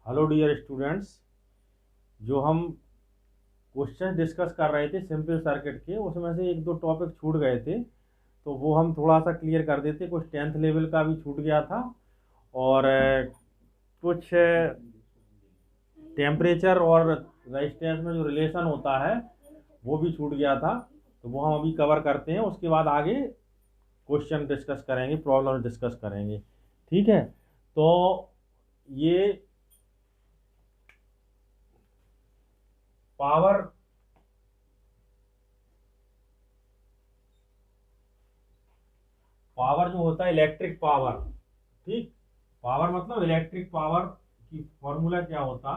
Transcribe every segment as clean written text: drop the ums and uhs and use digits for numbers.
Hello dear students. जो हम question discuss कर रहे थे सिंपल सर्किट के, उसमें से एक दो टॉपिक छूट गए थे, तो वो हम थोड़ा सा क्लियर कर देते। कुछ टेंथ लेवल का भी छूट गया था, और कुछ टेम्परेचर और रेजिस्टेंस में जो रिलेशन होता है वो भी छूट गया था। तो वो हम अभी कवर करते हैं, उसके बाद आगे क्वेश्चन डिस्कस करेंगे, प्रॉब्लम डिस्कस करेंगे। ठीक है। तो ये पावर पावर जो होता है इलेक्ट्रिक पावर। ठीक। पावर मतलब इलेक्ट्रिक पावर की फॉर्मूला क्या होता।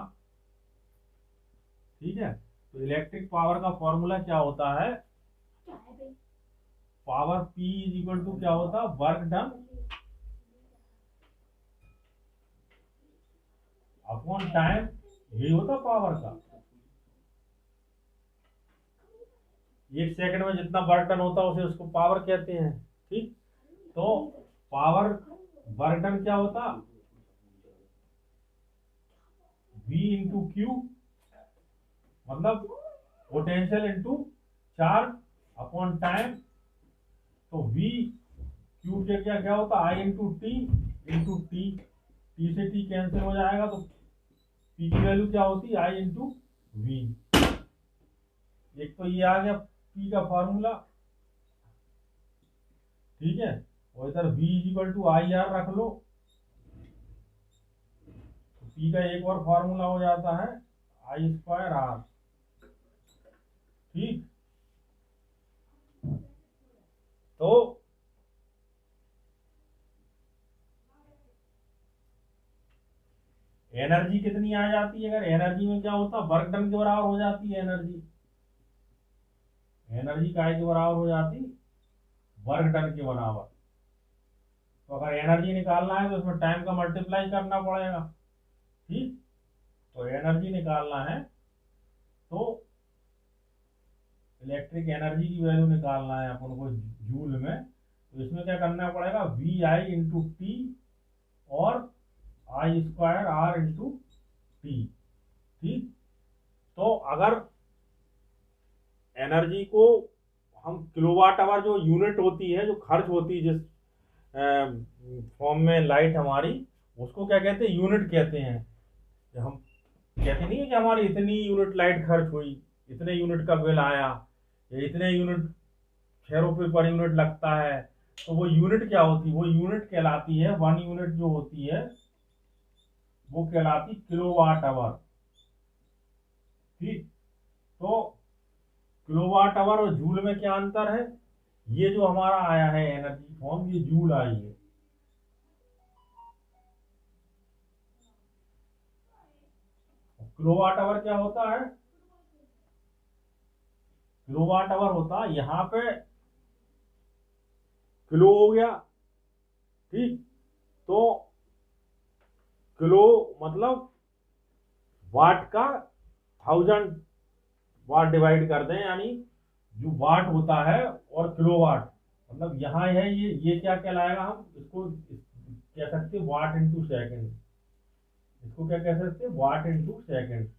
ठीक है। तो इलेक्ट्रिक पावर का फॉर्मूला क्या होता है? Power P is equal to क्या होता? Work done upon time. यही होता पावर का। एक सेकंड में जितना वर्क डन होता है उसे उसको पावर कहते हैं। ठीक। तो पावर वर्क डन क्या होता? V इंटू क्यू, मतलब potential into charge upon time. तो V क्यू के क्या क्या होता? I into T into T. T से टी कैंसिल हो जाएगा, तो P की वैल्यू क्या होती है? I into V. एक तो ये आ गया P का फॉर्मूला। ठीक है। और इधर V is equal to I R रख लो। तो P का एक और फॉर्मूला हो जाता है आई स्क्वायर आर। ठीक। तो एनर्जी कितनी आ जाती है? अगर एनर्जी में क्या होता है? वर्क डन के बराबर हो जाती है एनर्जी। एनर्जी काय के बराबर हो जाती? वर्क डन के बराबर। तो अगर एनर्जी निकालना है तो उसमें टाइम का मल्टीप्लाई करना पड़ेगा। ठीक। तो एनर्जी निकालना है तो इलेक्ट्रिक एनर्जी की वैल्यू निकालना है अपन को जूल में। तो इसमें क्या करना पड़ेगा? वी आई इंटू टी और आई स्क्वायर आर इंटू टी। ठीक। तो अगर एनर्जी को हम किलोवाट आवर, जो यूनिट होती है, जो खर्च होती है जिस फॉर्म में लाइट हमारी, उसको क्या कहते हैं? यूनिट कहते हैं। हम कहते नहीं है कि हमारी इतनी यूनिट लाइट खर्च हुई, इतने यूनिट का बिल आया, या इतने यूनिट 6 रुपये पर यूनिट लगता है। तो वो यूनिट क्या होती है? वो यूनिट कहलाती है, वन यूनिट जो होती है वो कहलाती किलोवाट आवर। ठीक। तो किलोवाट आवर और जूल में क्या अंतर है? ये जो हमारा आया है एनर्जी फॉर्म, ये जूल आई है। किलोवाट आवर क्या होता है? किलोवाट आवर होता है, यहां पे किलो हो गया। ठीक। तो किलो मतलब वाट का 1000 वाट डिवाइड कर दें, यानी जो वाट होता है और किलोवाट, मतलब यहाँ है ये क्या कहलाएगा? हम इसको कह सकते हैं वाट इंटू सेकेंड। इसको क्या कह सकते हैं? वाट इंटू सेकेंड।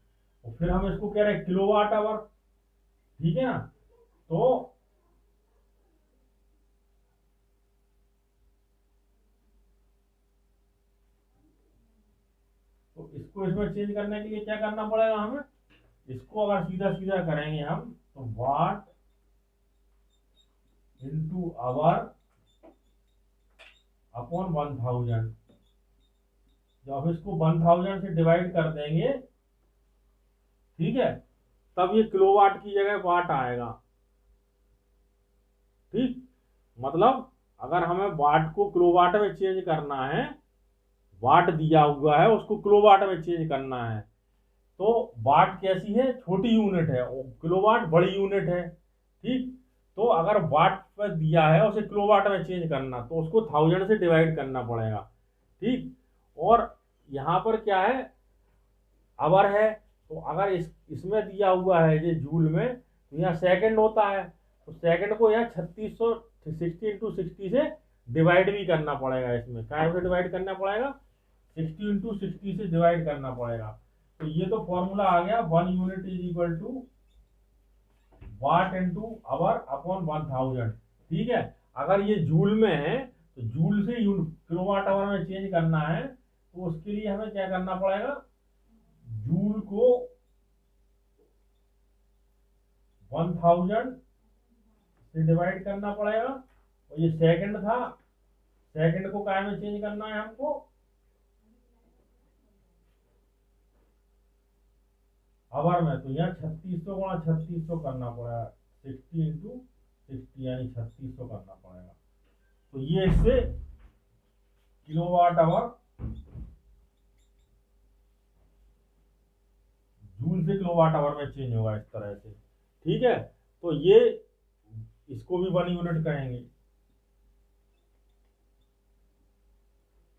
और फिर हम इसको कह रहे हैं किलोवाट आवर। ठीक है ना? तो इसको इसमें चेंज करने के लिए क्या करना पड़ेगा हमें? इसको अगर सीधा सीधा करेंगे हम, तो वाट इंटू आवर अपॉन 1000। जब इसको 1000 से डिवाइड कर देंगे, ठीक है, तब ये किलोवाट की जगह वाट आएगा। ठीक। मतलब अगर हमें वाट को किलोवाट में चेंज करना है, वाट दिया हुआ है उसको किलोवाट में चेंज करना है, तो वाट कैसी है? छोटी यूनिट है, और किलोवाट बड़ी यूनिट है। ठीक। तो अगर वाट पर दिया है उसे किलोवाट में चेंज करना, तो उसको 1000 से डिवाइड करना पड़ेगा। ठीक। और यहाँ पर क्या है? आवर है। तो अगर इसमें दिया हुआ है ये जूल में, तो यहाँ सेकंड होता है, तो सेकंड को यहाँ 3660 इंटू 60 से डिवाइड भी करना पड़ेगा। इसमें क्या से डिवाइड करना पड़ेगा? 60 इंटू 60 से डिवाइड करना पड़ेगा। तो ये तो फॉर्मूला आ गया, 1 unit is equal to watt into hour upon 1000। ठीक है, अगर ये जूल में है तो जूल से किलोवाट आवर में चेंज करना है, तो उसके लिए हमें क्या करना पड़ेगा, जूल को 1000 से डिवाइड करना पड़ेगा। और ये सेकंड था, सेकंड को काय में चेंज करना है हमको, आवर में। तो यहाँ 3600 गुणा 3600 करना पड़ेगा, 60 इंटू 60 यानी 3600 करना पड़ेगा। तो ये इससे किलोवाट आवर, जूल से किलोवाट आवर में चेंज होगा इस तरह से। ठीक है, तो ये इसको भी 1 यूनिट कहेंगे।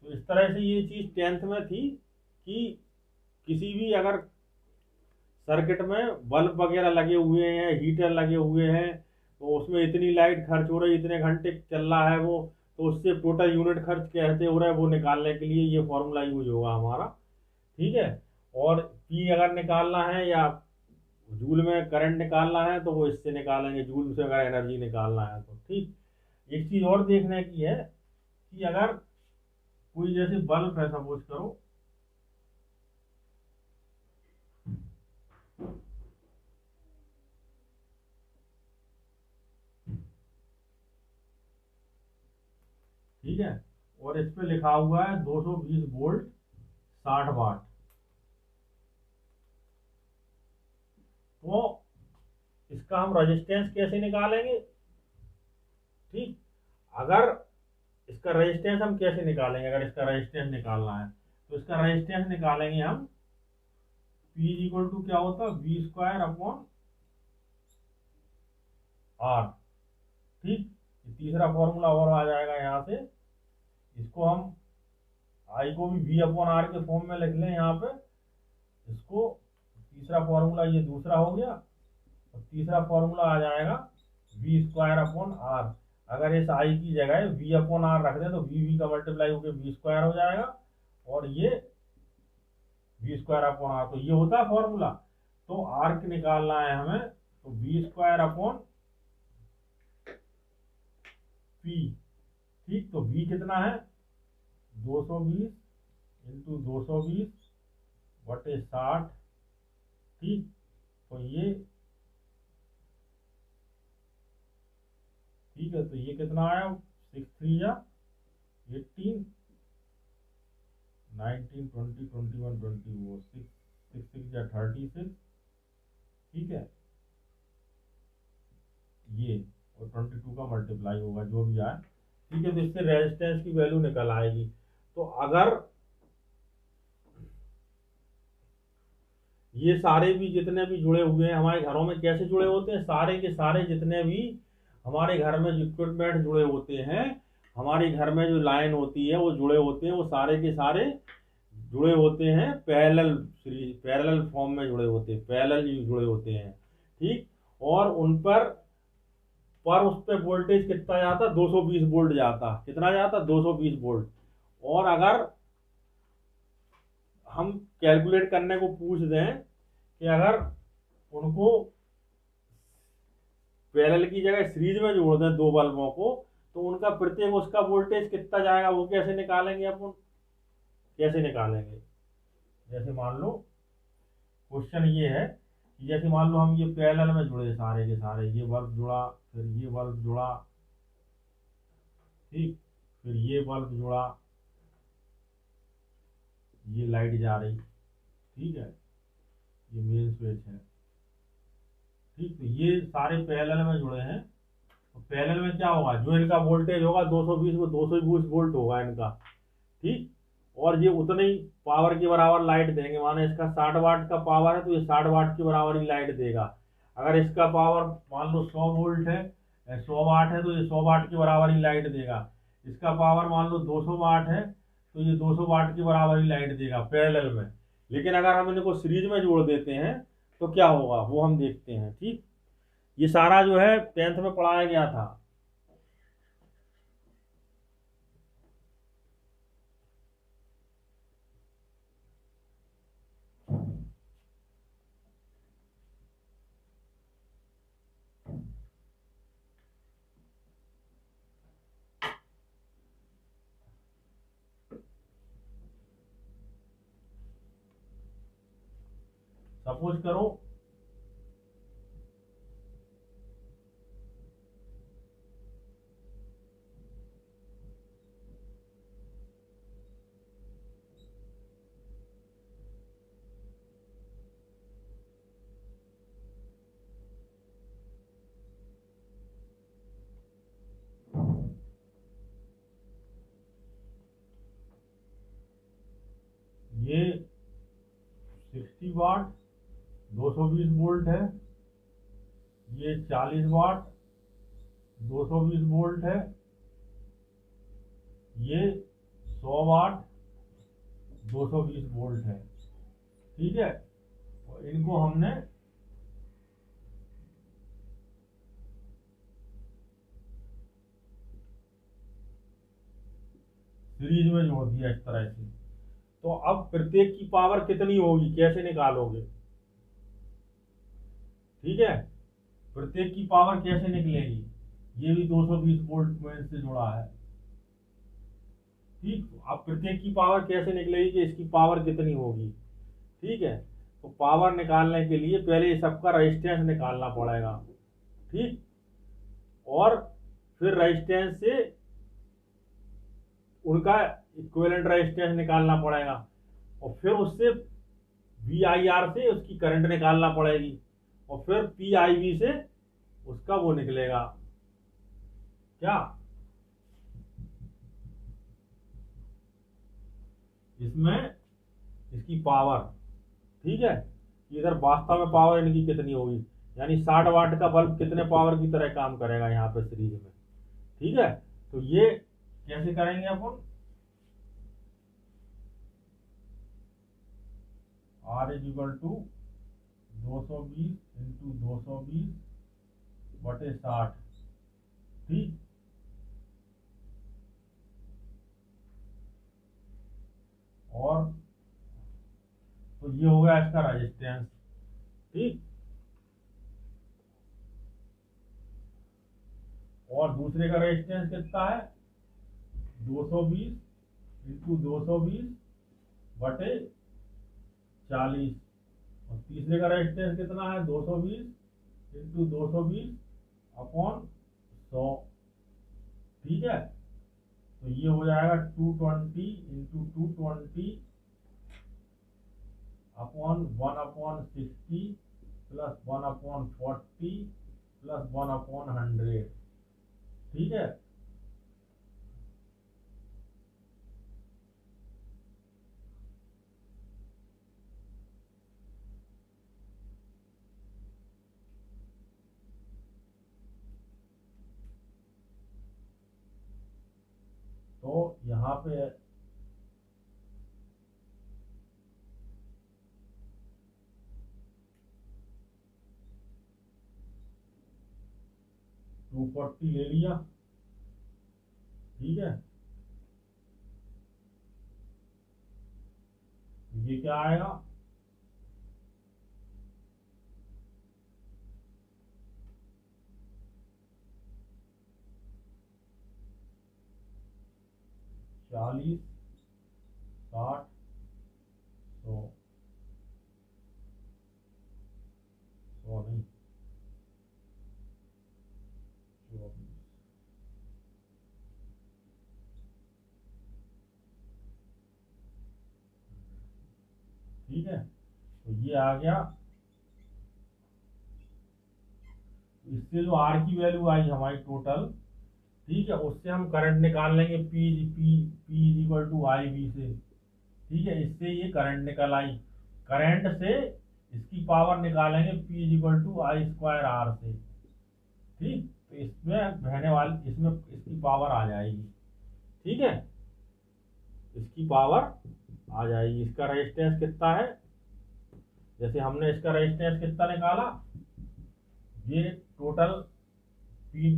तो इस तरह से ये चीज 10th में थी कि किसी भी अगर सर्किट में बल्ब वगैरह लगे हुए हैं, हीटर लगे हुए हैं, तो उसमें इतनी लाइट खर्च हो रही, इतने घंटे चल रहा है वो, तो उससे टोटल यूनिट खर्च कैसे हो रहा है वो निकालने के लिए ये फॉर्मूला यूज होगा हमारा। ठीक है, और पी अगर निकालना है या जूल में करंट निकालना है तो वो इससे निकालेंगे, जूल से अगर एनर्जी निकालना है तो। ठीक, एक चीज और देखने की है कि अगर कोई जैसे बल्ब है, सपोज करो, ठीक है, और इस पे लिखा हुआ है 220 वोल्ट 60 वाट, तो इसका हम रेजिस्टेंस कैसे निकालेंगे। ठीक, अगर इसका रेजिस्टेंस हम कैसे निकालेंगे, अगर इसका रेजिस्टेंस निकालना है तो इसका रेजिस्टेंस निकालेंगे हम, P इक्वल टू क्या होता है, V स्क्वायर अपॉन R। ठीक, तीसरा फॉर्मूला और आ जाएगा यहाँ से, इसको हम I को भी V अपॉन R के फॉर्म में लिख लें यहाँ पे, इसको तीसरा फॉर्मूला ये दूसरा हो गया, और तीसरा फॉर्मूला आ जाएगा V स्क्वायर अपॉन R। अगर इस I की जगह V अपॉन R रख दें तो V का मल्टीप्लाई होकर V स्क्वायर हो जाएगा, और ये V स्क्वायर अपॉन R, तो ये होता है फॉर्मूला। तो R निकालना है हमें, तो V स्क्वायर अपॉन P। ठीक, तो V कितना है, 220 इंटू 220 बटे 60। ठीक, तो ये, ठीक है, तो ये कितना आया, 6 3 या 18 19 20 21 20 वो 6 6 या 36। ठीक है, ये और 22 का मल्टीप्लाई होगा जो भी आए। ठीक है, तो इससे रेजिस्टेंस की वैल्यू निकल आएगी। तो अगर ये सारे भी जितने भी जुड़े हुए हैं हमारे घरों में, कैसे जुड़े होते हैं, सारे के सारे जितने भी हमारे घर में जो इक्विपमेंट जुड़े होते हैं, हमारे घर में जो लाइन होती है वो जुड़े होते हैं, वो सारे के सारे जुड़े होते हैं पैरेलल सीरीज, पैरेलल फॉर्म में जुड़े होते हैं, पैरेलल जुड़े होते हैं। ठीक, और उन पर उस पर वोल्टेज कितना जाता, 220 वोल्ट जाता, कितना जाता, 220 वोल्ट। और अगर हम कैलकुलेट करने को पूछ दें कि अगर उनको पैरेलल की जगह सीरीज में जोड़ दें दो बल्बों को, तो उनका प्रत्येक उसका वोल्टेज कितना जाएगा, वो कैसे निकालेंगे अपन, कैसे निकालेंगे। जैसे मान लो क्वेश्चन ये है कि जैसे मान लो हम ये पैरेलल में जुड़े सारे के सारे, ये बल्ब जुड़ा, फिर ये बल्ब जुड़ा, ठीक, फिर ये बल्ब जुड़ा, ये लाइट जा रही, ठीक है, ये मेन स्विच है। ठीक, तो ये सारे पैरेलल में जुड़े हैं। तो पैरेलल में क्या होगा, जो इनका वोल्टेज होगा 220 वो 220 वोल्ट होगा इनका। ठीक, और ये उतनी ही पावर के बराबर लाइट देंगे, माने इसका 60 वाट का पावर है तो ये 60 वाट के बराबर ही लाइट देगा। अगर इसका पावर मान लो 100 वोल्ट है, 100 वाट है, तो ये 100 वाट के बराबर ही लाइट देगा। इसका पावर मान लो 200 वाट है तो ये 200 वाट के बराबर ही लाइट देगा पैरेलल में। लेकिन अगर हम इनको सीरीज में जोड़ देते हैं तो क्या होगा वो हम देखते हैं। ठीक, ये सारा जो है 10th में पढ़ाया गया था। सपोज करो ये 60 वाट 220 वोल्ट है, ये 40 वाट 220 वोल्ट है, ये 100 वाट 220 वोल्ट है। ठीक है, और इनको हमने सीरीज में जोड़ दिया इस तरह से। तो अब प्रत्येक की पावर कितनी होगी कैसे निकालोगे? ठीक है, प्रत्येक की पावर कैसे निकलेगी? ये भी 220 वोल्ट में से जुड़ा है। ठीक, अब प्रत्येक की पावर कैसे निकलेगी कि इसकी पावर कितनी होगी? ठीक है, तो पावर निकालने के लिए पहले ये सबका रेजिस्टेंस निकालना पड़ेगा। ठीक, और फिर रेजिस्टेंस से उनका इक्विवेलेंट रेजिस्टेंस निकालना पड़ेगा, और फिर उससे VIR से उसकी करंट निकालना पड़ेगी, और फिर PIV से उसका वो निकलेगा क्या, इसमें इसकी पावर। ठीक है, इधर वास्तव में पावर इनकी कितनी होगी, यानी 60 वाट का बल्ब कितने पावर की तरह काम करेगा यहाँ पे सीरीज में। ठीक है, तो ये कैसे करेंगे अपन? R is equal to 220 into 220 बटे 60। ठीक, और तो ये हो गया इसका रेजिस्टेंस। ठीक, और दूसरे का रेजिस्टेंस कितना है? 220 इंटू 220 बटे 40, और तीसरे का रेजिस्टेंस कितना है? 220 इंटू 220 अपॉन 100। ठीक है, तो ये हो जाएगा 220 इंटू 220 अपॉन 1/60 प्लस 1/40 प्लस 1/100। ठीक है, तो यहाँ पे 240 ले लिया। ठीक है, ये क्या आएगा? चालीस, 60, 100, 100 नहीं, 24। ठीक है, तो ये आ गया। इससे जो R की वैल्यू आई हमारी टोटल, ठीक है, उससे हम करंट निकाल लेंगे P is equal to IV से। ठीक है, इससे ये करंट निकल आई, करंट से इसकी पावर निकालेंगे P is equal to I²R से। ठीक, तो इसमें बहने वाली इसमें इसकी पावर आ जाएगी। ठीक है, इसकी पावर आ जाएगी। इसका रेजिस्टेंस कितना है? जैसे हमने इसका रेजिस्टेंस कितना निकाला, ये टोटल P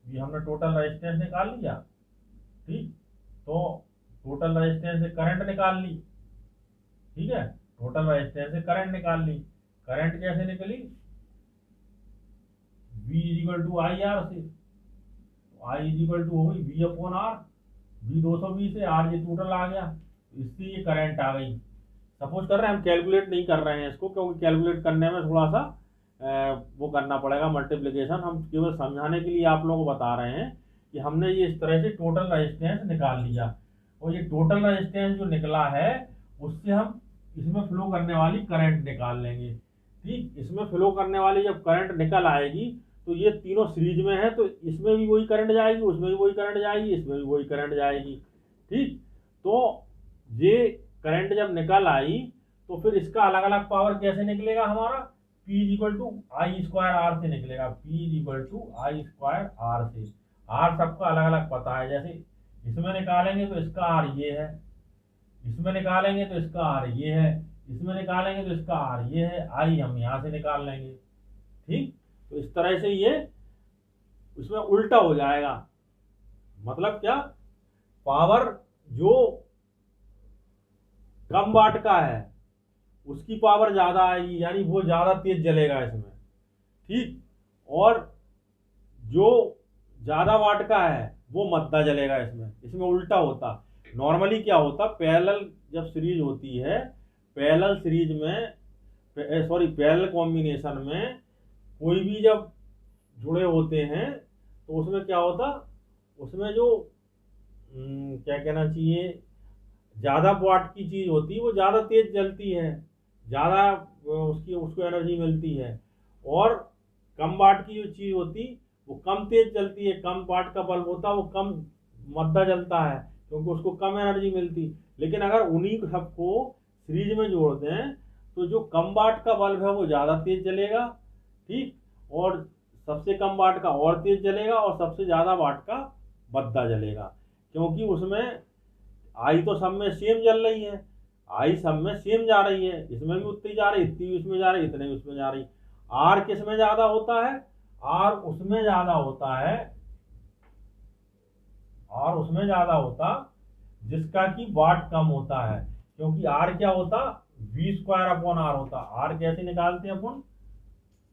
ये हमने टोटल रेजिस्टेंस निकाल लिया। ठीक, तो टोटल रेजिस्टेंस से करंट निकाल ली। ठीक है, टोटल रेजिस्टेंस से करंट निकाल ली। करंट कैसे निकली? V is equal to IR से। I इज इक्वल टू हो गई V/R, V 220 है, R ये टोटल आ गया, इससे ये करंट आ गई। सपोज कर रहे हैं हम कैलकुलेट नहीं कर रहे हैं इसको, क्योंकि कैलकुलेट करने में थोड़ा सा वो करना पड़ेगा मल्टीप्लिकेशन। हम केवल समझाने के लिए आप लोगों को बता रहे हैं कि हमने ये इस तरह से टोटल रेजिस्टेंस निकाल लिया, और ये टोटल रेजिस्टेंस जो निकला है उससे हम इसमें फ्लो करने वाली करंट निकाल लेंगे। ठीक, इसमें फ्लो करने वाली जब करंट निकल आएगी तो ये तीनों सीरीज में है, तो इसमें भी वही करंट जाएगी, उसमें भी वही करंट जाएगी, इसमें भी वही करंट जाएगी। ठीक, तो ये करंट जब निकल आई तो फिर इसका अलग अलग पावर कैसे निकलेगा हमारा, P equal to I square R से निकलेगा, P equal to I square R से। आर सबका अलग अलग पता है, जैसे इसमें निकालेंगे तो इसका आर ये है, इसमें निकालेंगे तो इसका आर ये है, इसमें निकालेंगे तो इसका आर ये है, आई हम यहां से निकाल लेंगे। ठीक, तो इस तरह से ये उसमें उल्टा हो जाएगा। मतलब क्या, पावर जो कम वाट का है उसकी पावर ज्यादा आएगी, यानी वो ज्यादा तेज जलेगा इसमें। ठीक, और जो ज्यादा वाट का है वो मद्दा जलेगा इसमें। इसमें उल्टा होता, नॉर्मली क्या होता, पैरेलल जब सीरीज होती है, पैरेलल सीरीज में पैरेलल कॉम्बिनेशन में कोई भी जब जुड़े होते हैं तो उसमें क्या होता, उसमें जो क्या कहना चाहिए, ज्यादा वाट की चीज होती है वो ज्यादा तेज जलती है, ज्यादा उसको एनर्जी मिलती है, और कम वाट की जो चीज होती वो कम तेज चलती है, कम वाट का बल्ब होता है वो कम मद्दा जलता है क्योंकि उसको कम एनर्जी मिलती। लेकिन अगर उन्हीं सबको सीरीज में जोड़ दें तो जो कम वाट का बल्ब है वो ज्यादा तेज जलेगा, ठीक, और सबसे कम वाट का और तेज जलेगा, और सबसे ज्यादा वाट का मद्दा जलेगा, क्योंकि उसमें आई तो सब में सेम जल रही है, आई सब में सेम जा रही है, इसमें भी उतनी जा रही, इतनी भी इसमें जा रही, इतने भी उसमें जा रही। आर किस में ज्यादा होता है, आर उसमें ज्यादा होता है, आर उसमें ज्यादा होता जिसका की वाट कम होता है, क्योंकि आर क्या होता, वी स्क्वायर अपॉन आर होता। आर कैसे निकालते हैं अपन,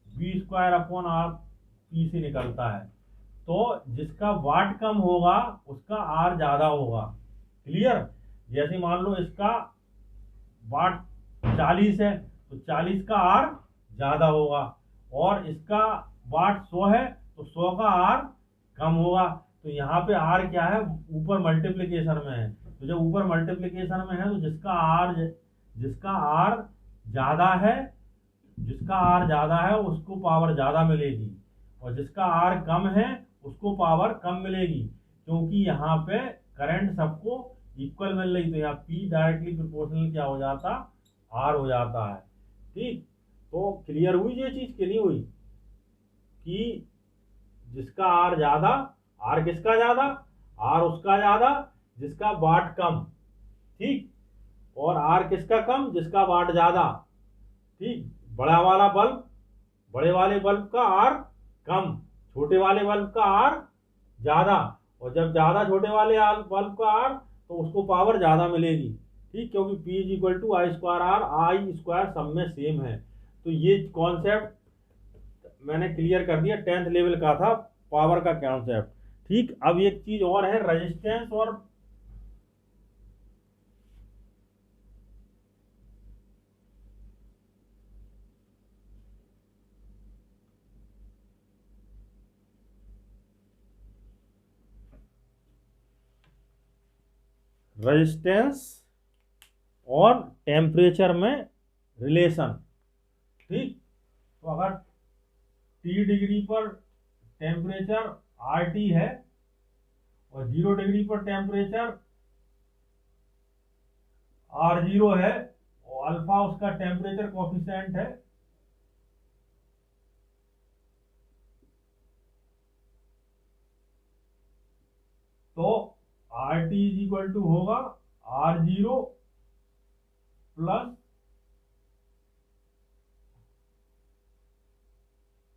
V square upon R P से निकलता है। तो जिसका वाट कम होगा उसका आर ज्यादा होगा। क्लियर, जैसे मान लो इसका वाट 40 है तो 40 का आर ज्यादा होगा, और इसका वाट 100 है तो 100 का आर कम होगा। तो यहाँ पे आर क्या है, ऊपर मल्टीप्लिकेशन में है, तो जब ऊपर मल्टीप्लिकेशन में है तो जिसका आर ज्यादा है, जिसका आर ज्यादा है उसको पावर ज्यादा मिलेगी, और जिसका आर कम है उसको पावर कम मिलेगी, क्योंकि यहाँ पे करंट सबको इक्वल मिल रही। तो यहाँ P डायरेक्टली प्रोपोर्शनल क्या हो जाता, आर हो जाता है। ठीक, तो क्लियर हुई ये चीज कि नहीं हुई, कि जिसका आर ज्यादा, आर किसका ज्यादा, आर उसका ज्यादा जिसका वाट कम, ठीक, और आर किसका कम, जिसका वाट ज्यादा। ठीक, बड़ा वाला बल्ब, बड़े वाले बल्ब का आर कम, छोटे वाले बल्ब का आर ज्यादा, और जब ज्यादा छोटे वाले बल्ब का आर तो उसको पावर ज्यादा मिलेगी। ठीक, क्योंकि P is equal to I square R, I square सब में सेम है। तो ये कॉन्सेप्ट मैंने क्लियर कर दिया, 10th लेवल का था पावर का कॉन्सेप्ट। ठीक, अब एक चीज और है, रेजिस्टेंस और टेम्परेचर में रिलेशन। ठीक, तो अगर T डिग्री पर टेम्परेचर RT है और 0 डिग्री पर टेम्परेचर R0 है, और अल्फा उसका टेम्परेचर कोफिशिएंट है, तो RT इज इक्वल टू होगा R0 प्लस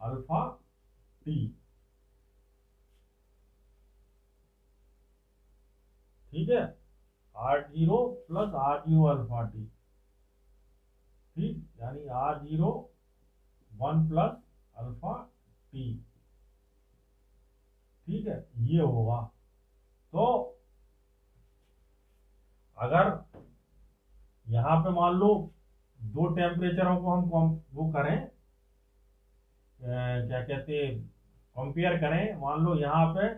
अल्फा टी। ठीक है, R0 plus R0 alpha T. ठीक, यानी R0 1 प्लस अल्फा टी। ठीक है, ये होगा। तो अगर यहाँ पे मान लो दो टेम्परेचरों को हम वो करें, क्या कहते हैं, कंपेयर करें, मान लो यहाँ पे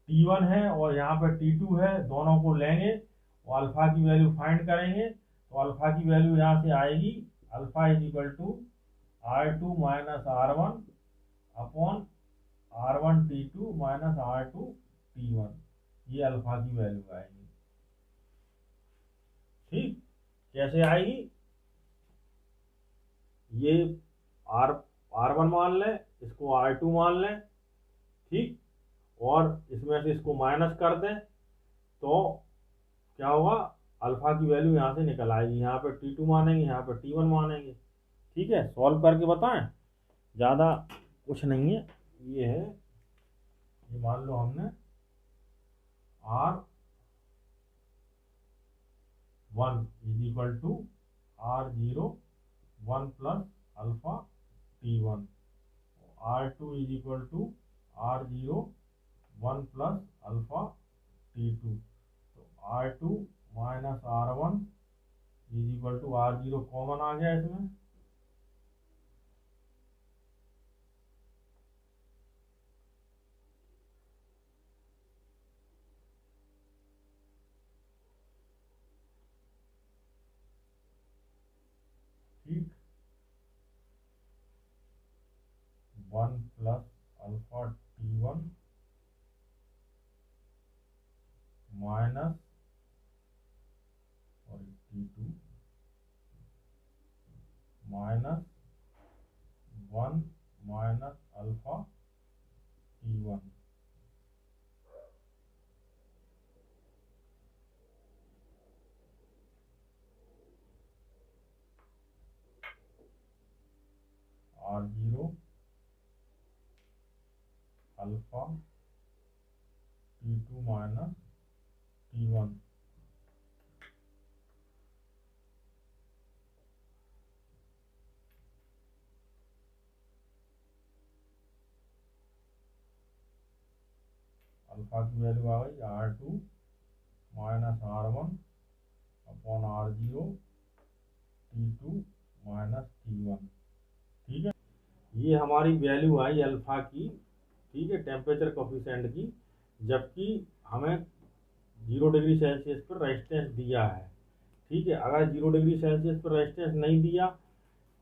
T1 है और यहाँ पे T2 है, दोनों को लेंगे और अल्फा की वैल्यू फाइंड करेंगे। तो अल्फा की वैल्यू यहाँ से आएगी, alpha is equal to R2 minus R1 upon R1 T2 minus R2 T1, ये अल्फा की वैल्यू आएगी। ठीक, कैसे आएगी, ये R1 मान लें, इसको R2 मान लें, ठीक, और इसमें से इसको माइनस कर दें तो क्या होगा, अल्फा की वैल्यू यहाँ से निकल आएगी। यहाँ पे T2 मानेंगे, यहाँ पे T1 मानेंगे। ठीक है, सॉल्व करके बताएं, ज़्यादा कुछ नहीं है, ये है, ये मान लो हमने R1 is equal to R0 1 plus alpha T1, R2 is equal to R0 1 plus alpha T2, तो R2 minus R1 is equal to R0 common आ गया इसमें, ठीक, 1 प्लस अल्फा T1 माइनस और T2 minus 1 minus alpha T1, R0 alpha T2 minus T1, alpha की value आ गई R2 minus R1 upon R0 T2 minus T1। ठीक है, ये हमारी वैल्यू आई अल्फा की, ठीक है, टेम्परेचर कोफिशिएंट की, जबकि हमें 0 डिग्री सेल्सियस पर रेजिस्टेंस दिया है। ठीक है, अगर 0 डिग्री सेल्सियस पर रेजिस्टेंस नहीं दिया,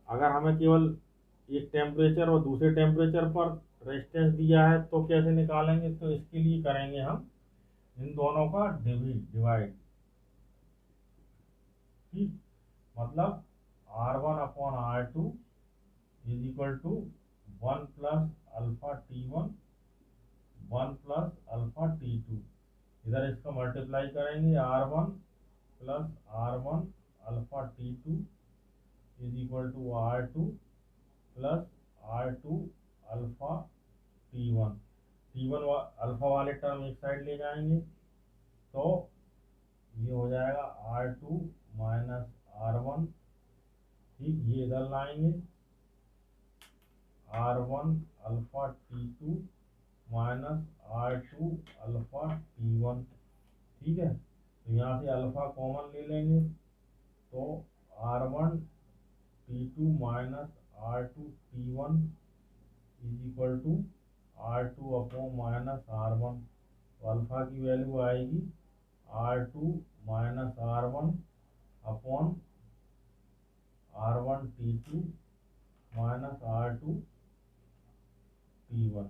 अगर हमें केवल एक टेम्परेचर और दूसरे टेम्परेचर पर रेजिस्टेंस दिया है तो कैसे निकालेंगे, तो इसके लिए करेंगे हम इन दोनों का डिवाइड। ठीक, मतलब R1 upon R2 is equal to 1 plus alpha T1 1 plus alpha T2, इधर इसका मल्टीप्लाई करेंगे, R1 plus R1 alpha T2 is equal to R2 plus R2 alpha T1, alpha वाले टर्म एक साइड ले जाएंगे तो ये हो जाएगा R2 माइनस R1, ठीक, ये इधर लाएंगे R1 alpha T2 minus R2 alpha T1। ठीक है, तो यहाँ से अल्फा कॉमन ले लेंगे तो R1 T2 minus R2 T1 is equal to R2 upon minus R1, तो अल्फा की वैल्यू आएगी R2 minus R1 upon R1 T2 minus R2 T1।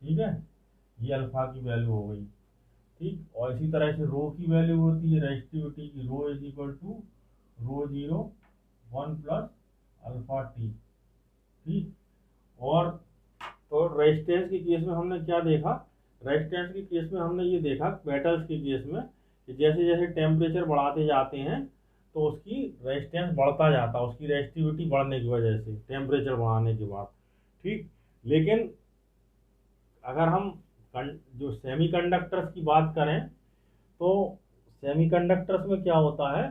ठीक है, ये अल्फा की वैल्यू हो गई। ठीक, और इसी तरह से रो की वैल्यू होती है रेजिस्टिविटी की, rho is equal to rho 1 plus alpha T। ठीक, और तो रेजिस्टेंस के केस में हमने क्या देखा, रेजिस्टेंस के केस में हमने ये देखा मेटल्स के केस में कि जैसे जैसे टेम्परेचर बढ़ाते जाते हैं तो उसकी रेजिस्टेंस बढ़ता जाता है, उसकी रेजिस्टिविटी बढ़ने की वजह से टेम्परेचर बढ़ाने के बाद। ठीक, लेकिन अगर हम जो सेमीकंडक्टर्स की बात करें तो सेमीकंडक्टर्स में क्या होता है,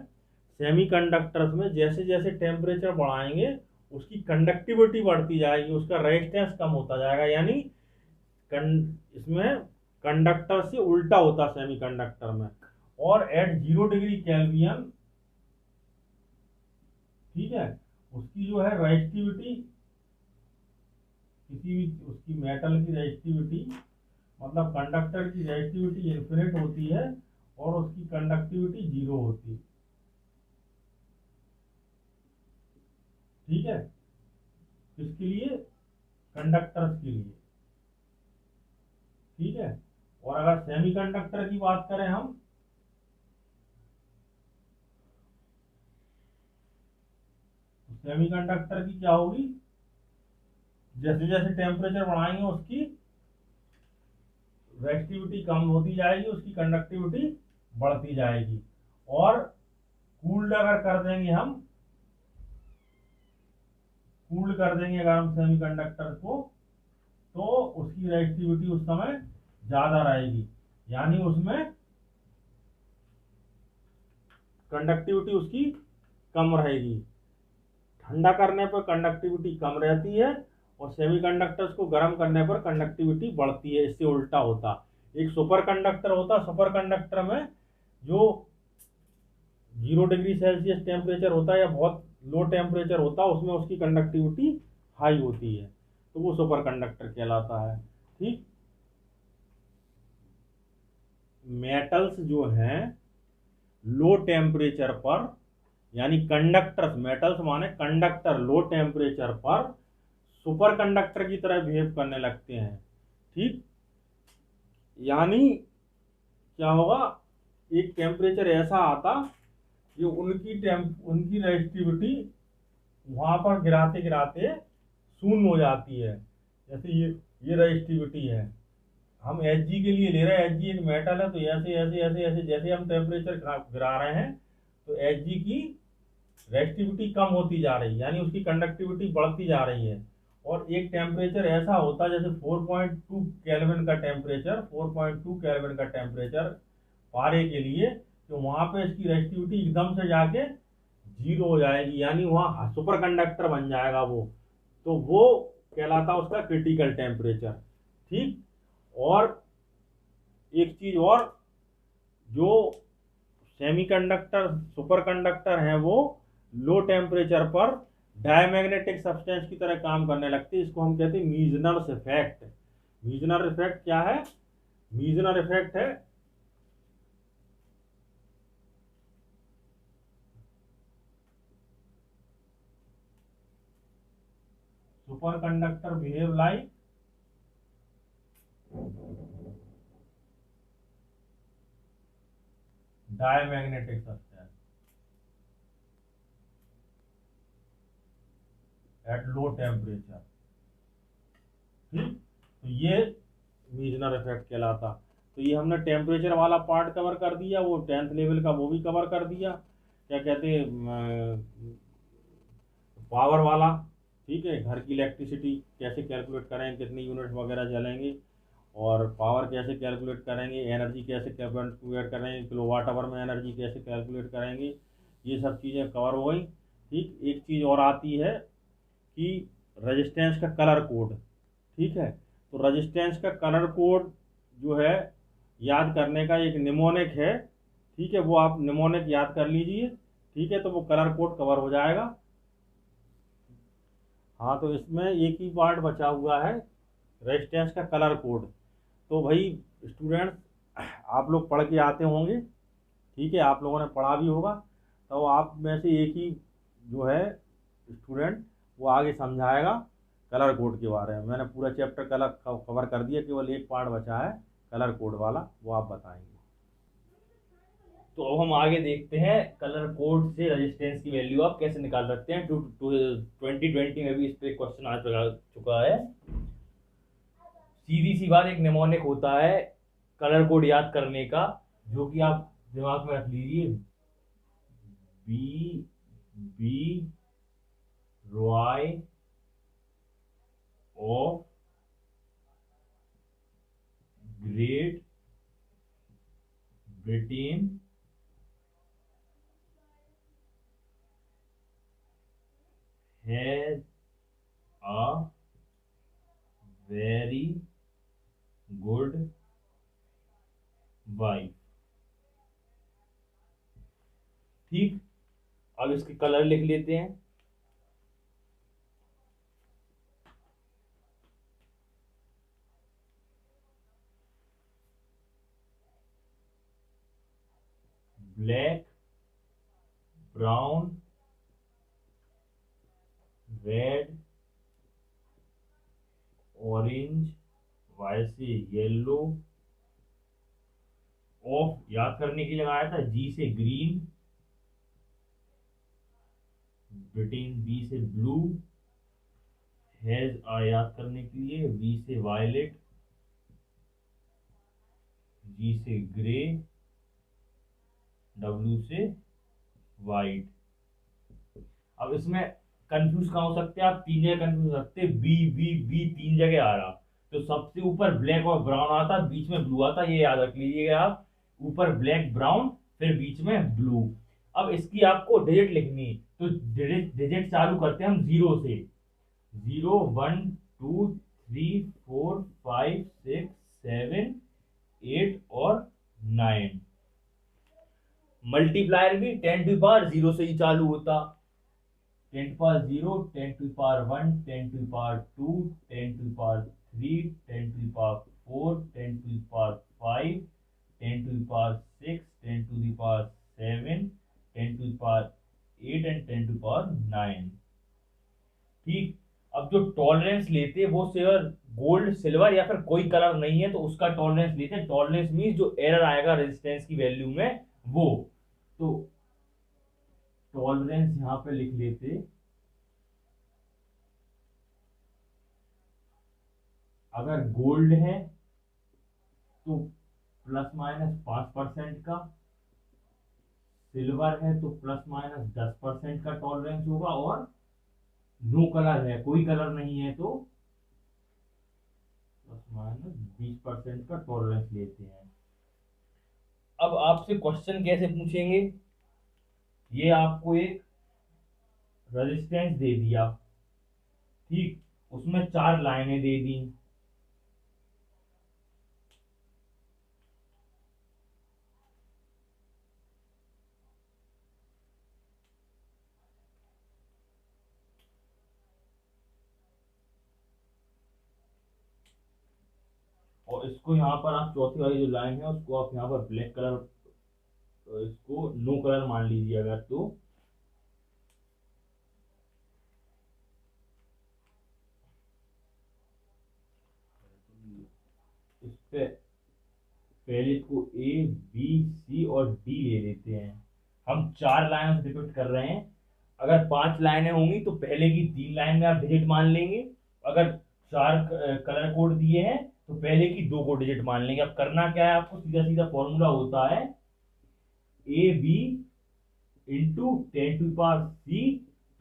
सेमीकंडक्टर्स में जैसे जैसे टेम्परेचर बढ़ाएंगे उसकी कंडक्टिविटी बढ़ती जाएगी, उसका रेजिस्टेंस कम होता जाएगा, यानी इसमें कंडक्टर से उल्टा होता सेमीकंडक्टर में, और एट 0 डिग्री केल्विन, ठीक है, उसकी जो है रेजिस्टिविटी, किसी भी उसकी मेटल की रेजिस्टिविटी, मतलब कंडक्टर की रेजिस्टिविटी इन्फिनिट होती है और उसकी कंडक्टिविटी 0 होती है। ठीक है, किसके लिए? कंडक्टर्स के लिए। ठीक है, और अगर सेमीकंडक्टर की बात करें हम, तो सेमीकंडक्टर की क्या होगी? जैसे जैसे टेम्परेचर बढ़ाएंगे उसकी रेजिस्टिविटी कम होती जाएगी, उसकी कंडक्टिविटी बढ़ती जाएगी। और कूल्ड अगर कर देंगे हम, कूल्ड कर देंगे अगर हम सेमीकंडक्टर को, तो उसकी रेजिस्टिविटी उस समय ज्यादा रहेगी, यानी उसमें कंडक्टिविटी उसकी कम रहेगी। ठंडा करने पर कंडक्टिविटी कम रहती है और सेमीकंडक्टर्स को गर्म करने पर कंडक्टिविटी बढ़ती है, इससे उल्टा होता। एक सुपर कंडक्टर होता, सुपर कंडक्टर में जो 0 डिग्री सेल्सियस टेम्परेचर होता है या बहुत लो टेम्परेचर होता है, उसमें उसकी कंडक्टिविटी हाई होती है, तो वो सुपर कंडक्टर कहलाता है। ठीक, मेटल्स जो हैं लो टेम्परेचर पर, यानी कंडक्टर्स, मेटल्स माने कंडक्टर, लो टेम्परेचर पर सुपर कंडक्टर की तरह बिहेव करने लगते हैं। ठीक, यानी क्या होगा, एक टेम्परेचर ऐसा आता कि उनकी रेजिस्टिविटी वहां पर गिराते गिराते शून्य हो जाती है। जैसे ये रेजिस्टिविटी है, हम एच जी के लिए ले रहे हैं, एच जी एक मेटल है, तो ऐसे ऐसे ऐसे ऐसे जैसे हम टेम्परेचर गिरा रहे हैं, तो एच जी की रेजिस्टिविटी कम होती जा रही है, यानी उसकी कंडक्टिविटी बढ़ती जा रही है। और एक टेम्परेचर ऐसा होता है जैसे 4.2 केल्विन का टेम्परेचर, 4.2 केल्विन का टेम्परेचर पारे के लिए, तो वहां पे इसकी रेजिस्टिविटी एकदम से जाके 0 हो जाएगी, यानी वहां सुपर कंडक्टर बन जाएगा वो, तो वो कहलाता उसका क्रिटिकल टेम्परेचर। ठीक, और एक चीज और, जो सेमीकंडक्टर सुपर कंडक्टर हैं वो लो टेम्परेचर पर डायमैग्नेटिक सब्सटेंस की तरह काम करने लगते हैं, इसको हम कहते हैं मीजनर्स इफेक्ट। मीजनर इफेक्ट क्या है? मीजनर इफेक्ट है super conductor behave like diamagnetic substance at low temperature. ठीक, तो ये मीजनर इफेक्ट कहलाता। तो ये हमने टेम्परेचर वाला पार्ट कवर कर दिया, वो 10th लेवल का वो भी कवर कर दिया, क्या कहते हैं, पावर वाला। ठीक है, घर की इलेक्ट्रिसिटी कैसे कैलकुलेट करेंगे, कितनी यूनिट वगैरह जलेंगे, और पावर कैसे कैलकुलेट करेंगे, एनर्जी कैसे कैलकुलेट करेंगे, किलोवाट आवर में एनर्जी कैसे कैलकुलेट करेंगे, ये सब चीज़ें कवर हो गई। ठीक, एक चीज़ और आती है कि रेजिस्टेंस का कलर कोड। ठीक है, तो रेजिस्टेंस का कलर कोड जो है याद करने का एक निमोनिक है। ठीक है, वो आप निमोनिक याद कर लीजिए। ठीक है, तो वो कलर कोड कवर हो जाएगा। हाँ, तो इसमें एक ही पार्ट बचा हुआ है, रेजिस्टेंस का कलर कोड। तो भाई स्टूडेंट्स, आप लोग पढ़ के आते होंगे, ठीक है, आप लोगों ने पढ़ा भी होगा, तो आप में से एक ही जो है स्टूडेंट वो आगे समझाएगा कलर कोड के बारे में। मैंने पूरा चैप्टर कलर कवर कर दिया, केवल एक पार्ट बचा है कलर कोड वाला, वो आप बताएंगे। तो अब हम आगे देखते हैं कलर कोड से रेजिस्टेंस की वैल्यू आप कैसे निकाल सकते हैं। 2020 में भी इस पे क्वेश्चन आ चुका है। सीधी सी बात, एक निमोनिक होता है कलर कोड याद करने का, जो कि आप दिमाग में रख लीजिए। B B Roy of Great Britain has a very good wife. ठीक, अब इसके कलर लिख लेते हैं। Black, brown, red, orange, Y से येलो, ऑफ याद करने के लिए लगाया था, जी से ग्रीन, ब्रिटेन बी से ब्लू, हैज याद करने के लिए, वी से वायलेट, जी से ग्रे, डब्ल्यू से वाइट। अब इसमें कंफ्यूज कहाँ हो सकते हैं आप, तीन जगह कंफ्यूज हो सकते हैं, बी बी बी तीन जगह आ रहा। तो सबसे ऊपर ब्लैक और ब्राउन आता, बीच में ब्लू आता, ये याद रख लीजिएगा आप, ऊपर ब्लैक ब्राउन फिर बीच में ब्लू। अब इसकी आपको डिजिट लिखनी है, तो डिजिट चालू करते हैं हम जीरो से, 0 1 2 3 4 5 6 7 8 और 9। मल्टीप्लायर भी 10 टू पावर 0 से ही चालू होता, 10 to power 0, 10 to power 1, 10 to power 2, 10 to power 3, 10 to power 4, 10 to power 5, 10 to power 6, 10 to power 7, 10 to power 8 and 10 to power 9। ठीक, अब जो टॉलरेंस लेते हैं वो सिल्वर, गोल्ड, सिल्वर या फिर कोई कलर नहीं है तो उसका टॉलरेंस लेते हैं। टॉलरेंस मींस जो एरर आएगा रेजिस्टेंस की वैल्यू में वो, तो टॉलरेंस यहां पे लिख लेते, अगर गोल्ड है तो प्लस माइनस 5% का, सिल्वर है तो प्लस माइनस 10% का टॉलरेंस होगा, और नो कलर है, कोई कलर नहीं है तो प्लस माइनस 20% का टॉलरेंस लेते हैं। अब आपसे क्वेश्चन कैसे पूछेंगे, ये आपको एक रेजिस्टेंस दे दिया, ठीक, उसमें 4 लाइनें दे दी, और इसको यहाँ पर आप चौथी वाली जो लाइन है उसको आप यहाँ पर ब्लैक कलर, इसको नो कलर मान लीजिए अगर, तो इस पे पहले को ए बी सी और डी ले लेते हैं। हम 4 लाइन से डिपिक्ट कर रहे हैं, अगर 5 लाइनें होंगी तो पहले की 3 लाइन में आप डिजिट मान लेंगे, अगर 4 कलर कोड दिए हैं तो पहले की 2 को डिजिट मान लेंगे। अब करना क्या है आपको, सीधा सीधा फॉर्मूला होता है A B into 10 to power C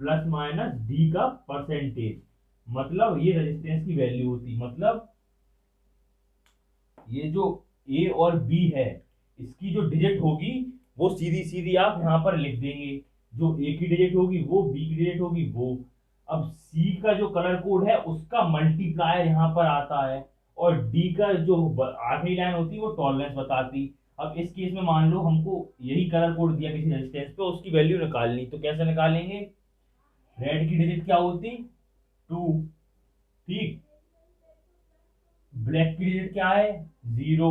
plus minus D का परसेंटेज, मतलब ये रेजिस्टेंस की वैल्यू होती, मतलब ये जो ए और बी है इसकी जो डिजिट होगी वो सीधी सीधी आप यहां पर लिख देंगे, जो ए की डिजिट होगी वो, बी की डिजिट होगी वो। अब सी का जो कलर कोड है उसका मल्टीप्लायर यहां पर आता है, और डी का जो आखिरी लाइन होती है वो टॉलरेंस बताती। अब इस केस में मान लो हमको यही कलर कोड दिया किसी रेजिस्टेंस पे, उसकी वैल्यू निकालनी, तो कैसे निकालेंगे, रेड की डिजिट क्या होती, 2, ठीक, ब्लैक की डिजिट क्या है, 0।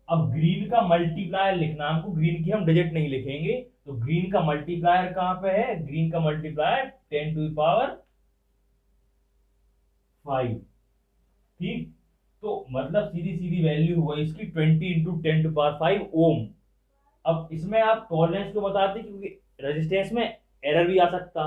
अब ग्रीन का मल्टीप्लायर लिखना हमको, ग्रीन की हम डिजिट नहीं लिखेंगे, तो ग्रीन का मल्टीप्लायर कहां पे है, ग्रीन का मल्टीप्लायर 10 टू पावर 5, ठीक, तो मतलब सीधी सीधी वैल्यू हुआ इसकी 20 इंटू 10 टू पावर 5 ओम। अब इसमें आप टॉलरेंस को बताते क्योंकि रेजिस्टेंस में एरर भी आ सकता,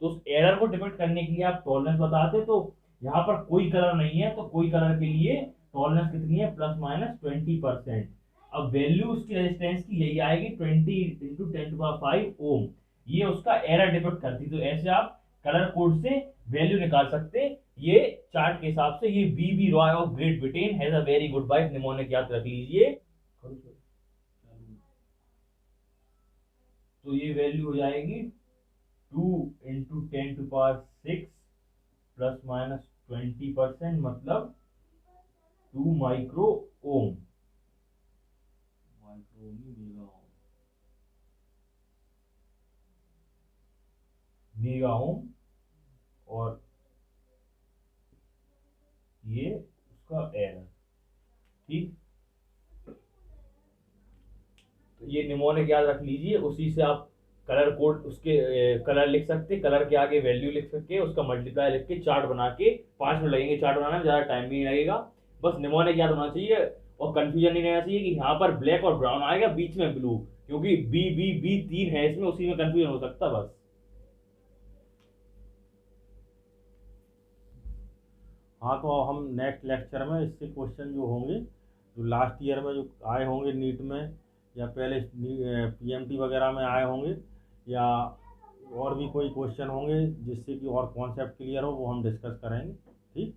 तो उस एरर को डिपेंड करने के लिए आप टॉलरेंस बताते, तो यहाँ पर कोई कलर नहीं है तो कोई कलर के लिए टॉलरेंस कितनी है, प्लस माइनस 20%। अब वैल्यू उसकी रेजिस्टेंस की यही आएगी 20 इंटू 10 टू पावर 5 ओम, ये उसका एरर डिपेक्ट करती। तो ऐसे आप कलर कोड से वैल्यू निकाल सकते, ये चार्ट के हिसाब से। ये B Roy of Great Britain has a very good wife, mnemonic याद रख लीजिए। तो ये वैल्यू हो जाएगी 2 into 10 to power 6 plus minus 20%, मतलब 2 micro ohm, micro mega ohm, mega ohm, और ये उसका एरर। ठीक, तो ये निमोनिक याद रख लीजिए, उसी से आप कलर कोड उसके कलर लिख सकते, कलर के आगे वैल्यू लिख सकते, उसका मल्टीप्लाई लिख के चार्ट बना के 5 मिनट लगेंगे चार्ट बनाने में, ज़्यादा टाइम भी नहीं लगेगा। बस निमोनिक याद होना चाहिए और कंफ्यूजन नहीं रहना चाहिए कि यहाँ पर ब्लैक और ब्राउन आएगा, बीच में ब्लू, क्योंकि बी बी बी 3 है इसमें, उसी में कंफ्यूजन हो सकता बस। हाँ, तो हम नेक्स्ट लेक्चर में इससे क्वेश्चन जो होंगे, जो लास्ट ईयर में जो आए होंगे नीट में, या पहले पीएमटी वगैरह में आए होंगे, या और भी कोई क्वेश्चन होंगे जिससे कि और कॉन्सेप्ट क्लियर हो, वो हम डिस्कस करेंगे। ठीक।